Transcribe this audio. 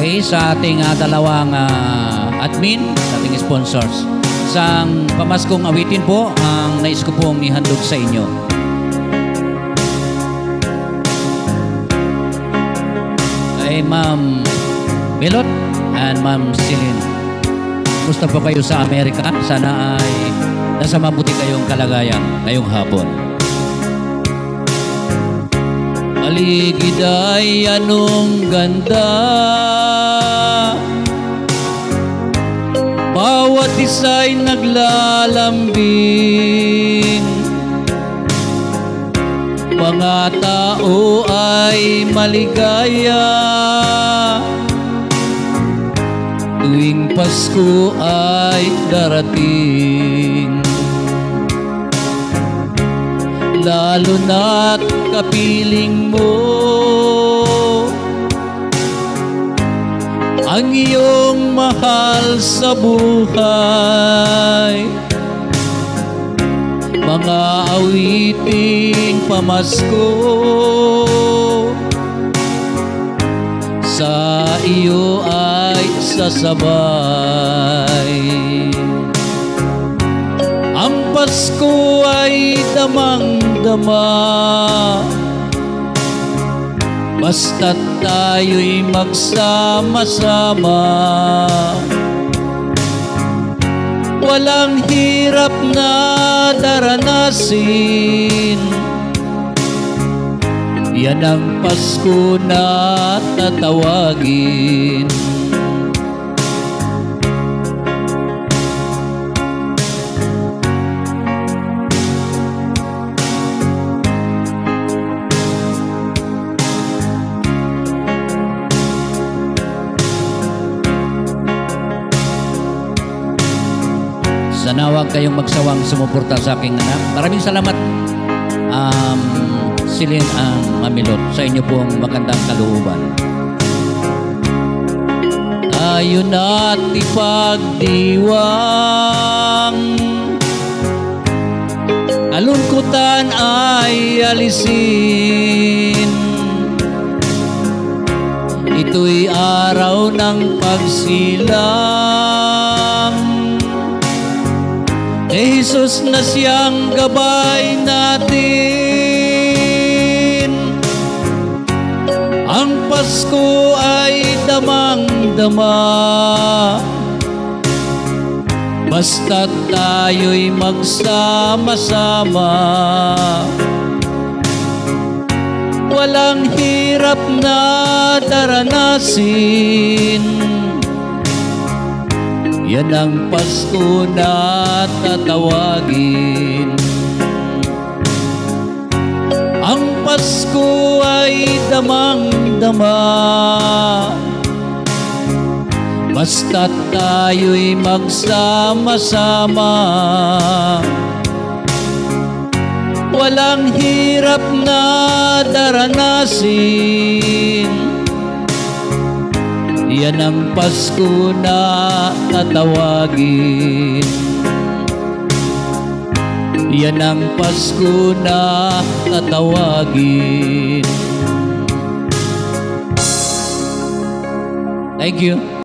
Okay, sa ating dalawang admin, sa ating sponsors. Isang pamaskong awitin po ang nais ko pong ihandog sa inyo. Ay Ma'am Milot and Ma'am Celine. Kumusta po kayo sa Amerika? Sana ay nasa mabuti kayong kalagayan ngayong hapon. Paligid ay anong ganda, bawat isa'y naglalambing, mga tao ay maligaya, tuwing Pasko ay darating. Lalo na't kapiling mo ang iyong mahal sa buhay, mga awiting pamasko sa iyo ay sasabay. Ang Pasko ay damang-dama, basta't tayo'y magsama-sama. Walang hirap na daranasin, yan ang Pasko na tatawagin. Sana huwag kayong magsawang sumuporta sa aking anak. Maraming salamat, Celine ang Mamilot, sa inyo pong magandang kalooban. Tayo na't ipagdiwang, kalungkutan ay alisin. Ito'y araw ng pagsilang kay Jesus na siyang gabay natin. Ang Pasko ay damang-dama, basta't tayo'y magsama-sama. Walang hirap na daranasin, yan ang Pasko na tatawagin. Ang Pasko ay damang-dama, basta't tayo'y magsama-sama. Walang hirap na daranasin, yan ang Pasko na tatawagin. Yan ang Pasko na tatawagin. Thank you.